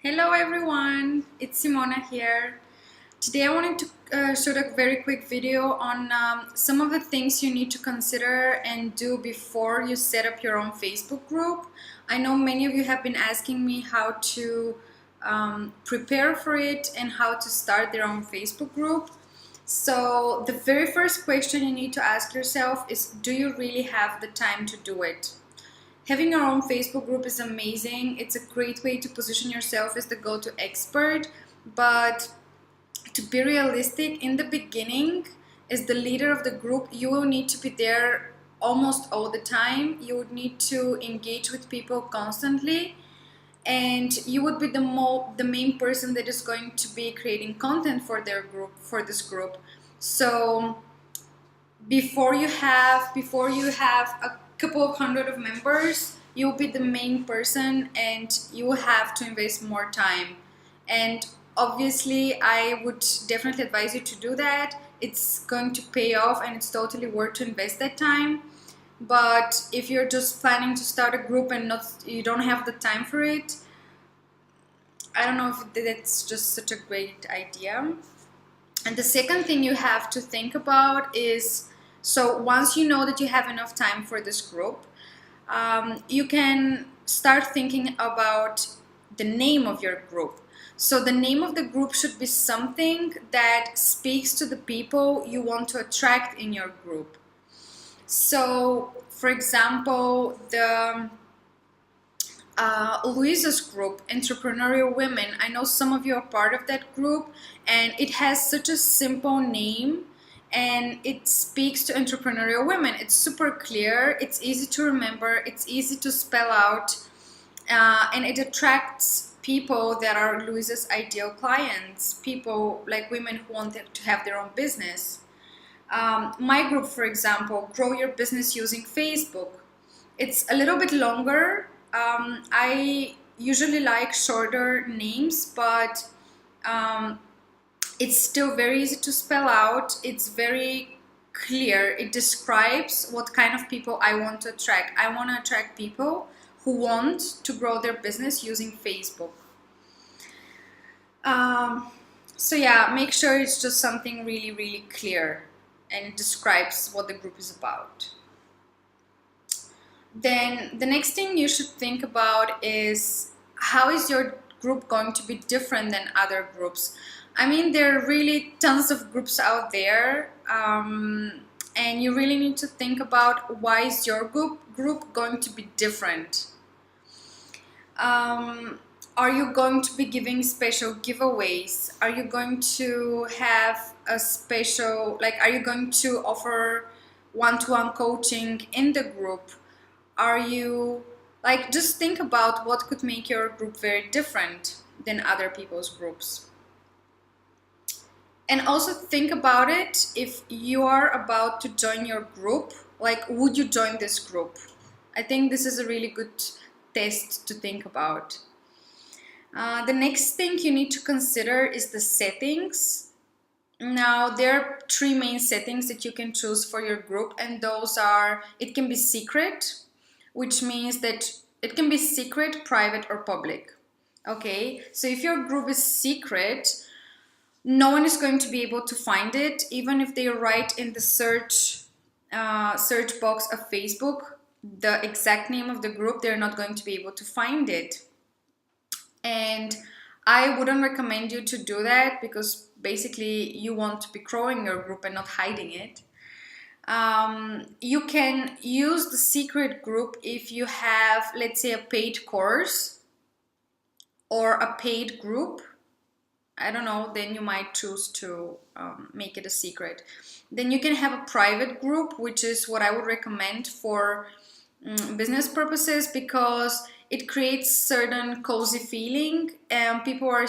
Hello everyone, it's Simona here. Today I wanted to shoot a very quick video on some of the things you need to consider and do before you set up your own Facebook group. I know many of you have been asking me how to prepare for it and how to start their own Facebook group. So the very first question you need to ask yourself is, do you really have the time to do it? Having your own Facebook group is amazing. It's a great way to position yourself as the go-to expert, but to be realistic, in the beginning, as the leader of the group, you will need to be there almost all the time. You would need to engage with people constantly, and you would be the main person that is going to be creating content for their group, for this group. So before you have a couple of hundred of members, you'll be the main person and you will have to invest more time. And obviously I would definitely advise you to do that. It's going to pay off and it's totally worth to invest that time. But if you're just planning to start a group and you don't have the time for it, I don't know if that's just such a great idea. And the second thing you have to think about is, so once you know that you have enough time for this group, you can start thinking about the name of your group. So the name of the group should be something that speaks to the people you want to attract in your group. So, for example, the Louisa's group, Entrepreneurial Women, I know some of you are part of that group, and it has such a simple name and it speaks to entrepreneurial women. It's super clear, it's easy to remember, it's easy to spell out, and it attracts people that are Louisa's ideal clients, people like women who want to have their own business. My group, for example, Grow Your Business Using Facebook. It's a little bit longer. I usually like shorter names, but it's still very easy to spell out. It's very clear. It describes what kind of people I want to attract. I want to attract people who want to grow their business using Facebook. So yeah, make sure it's just something really, really clear and it describes what the group is about. Then the next thing you should think about is, how is your group going to be different than other groups? I mean, there are really tons of groups out there, and you really need to think about, why is your group going to be different? Are you going to be giving special giveaways? Are you going to have a special, like, are you going to offer one-to-one coaching in the group? Are you, like, just think about what could make your group very different than other people's groups. And also think about it, if you are about to join your group, like, would you join this group? I think this is a really good test to think about. The next thing you need to consider is the settings. Now, there are three main settings that you can choose for your group, and those are, it can be secret, which means that it can be secret, private, or public. Okay, so if your group is secret, no one is going to be able to find it. Even if they write in the search box of Facebook the exact name of the group, they're not going to be able to find it. And I wouldn't recommend you to do that, because basically you want to be growing your group and not hiding it. You can use the secret group if you have, let's say, a paid course or a paid group. I don't know, then you might choose to make it a secret. Then you can have a private group, which is what I would recommend for business purposes, because it creates certain cozy feeling, and people are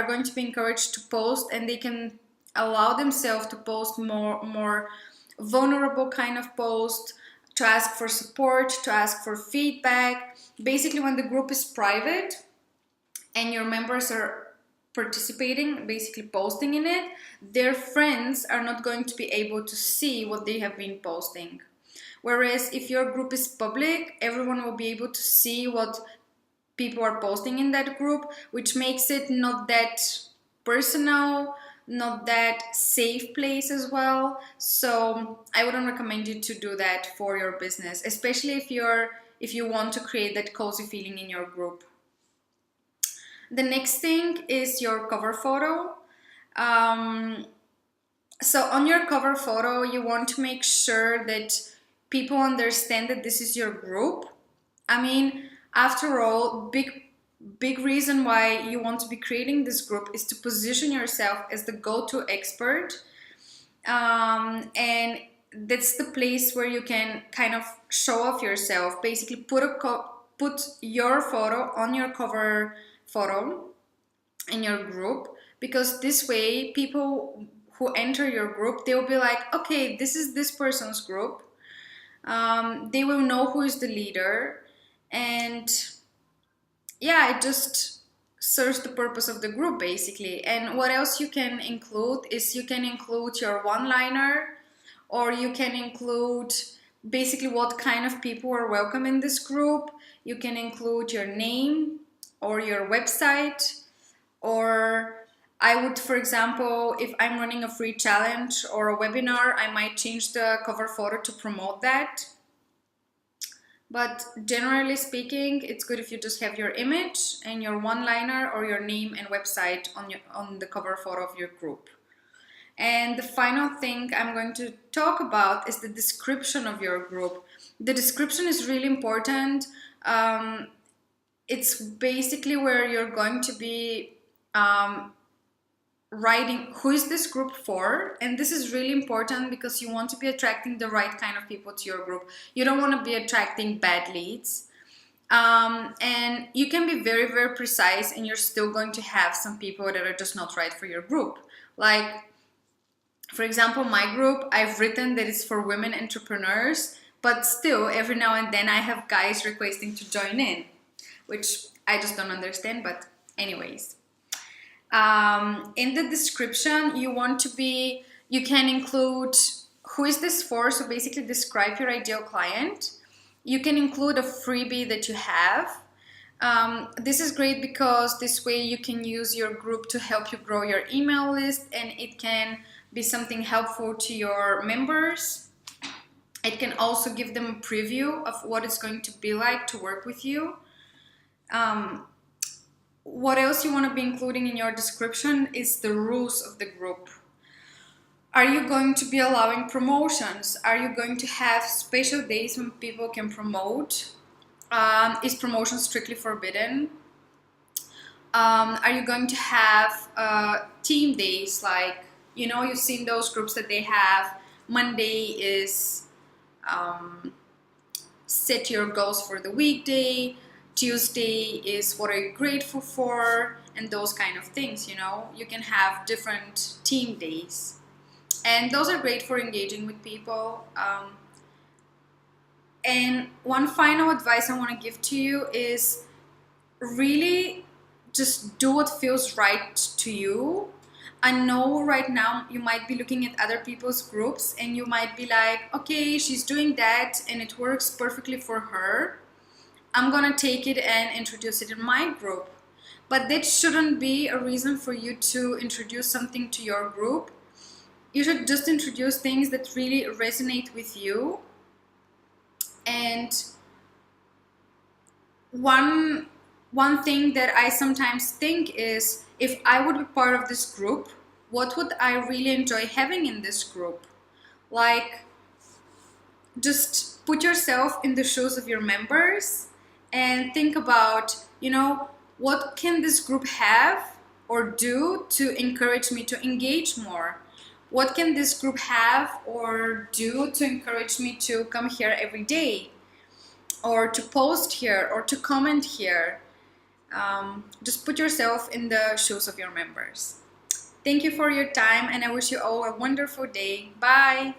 going to be encouraged to post, and they can allow themselves to post more vulnerable kind of post, to ask for support, to ask for feedback. Basically, when the group is private and your members are participating, basically posting in it, their friends are not going to be able to see what they have been posting. Whereas if your group is public, everyone will be able to see what people are posting in that group, which makes it not that personal, not that safe place as well. So I wouldn't recommend you to do that for your business, especially if you want to create that cozy feeling in your group. The next thing is your cover photo. So on your cover photo, you want to make sure that people understand that this is your group. I mean, after all, big reason why you want to be creating this group is to position yourself as the go-to expert. And that's the place where you can kind of show off yourself. Basically, put your photo on your cover photo in your group, because this way people who enter your group, they'll be like, okay, this is this person's group. They will know who is the leader, and yeah, it just serves the purpose of the group basically. And what else you can include is you can include your one-liner, or you can include basically what kind of people are welcome in this group. You can include your name or your website, or I would, for example, if I'm running a free challenge or a webinar, I might change the cover photo to promote that. But generally speaking, it's good if you just have your image and your one-liner or your name and website on the cover photo of your group. And the final thing I'm going to talk about is the description of your group. The description is really important. It's basically where you're going to be writing who is this group for, and this is really important because you want to be attracting the right kind of people to your group. You don't want to be attracting bad leads, and you can be very, very precise, and you're still going to have some people that are just not right for your group. Like, for example, my group, I've written that it's for women entrepreneurs, but still every now and then I have guys requesting to join in, which I just don't understand. But anyways, in the description, you can include who is this for, so basically describe your ideal client. You can include a freebie that you have. This is great because this way you can use your group to help you grow your email list, and it can be something helpful to your members. It can also give them a preview of what it's going to be like to work with you. What else you want to be including in your description is the rules of the group. Are you going to be allowing promotions? Are you going to have special days when people can promote? Is promotion strictly forbidden? Are you going to have team days? Like, you know, you've seen those groups that they have. Monday is set your goals for the weekday. Tuesday is what are you grateful for, and those kind of things. You know, you can have different team days, and those are great for engaging with people. And one final advice I want to give to you is really just do what feels right to you. I know right now you might be looking at other people's groups and you might be like, okay, she's doing that and it works perfectly for her. I'm gonna take it and introduce it in my group. But that shouldn't be a reason for you to introduce something to your group. You should just introduce things that really resonate with you. And one thing that I sometimes think is, if I would be part of this group, what would I really enjoy having in this group? Like, just put yourself in the shoes of your members and think about, you know, what can this group have or do to encourage me to engage more? What can this group have or do to encourage me to come here every day, or to post here, or to comment here? Just put yourself in the shoes of your members. Thank you for your time, and I wish you all a wonderful day. Bye.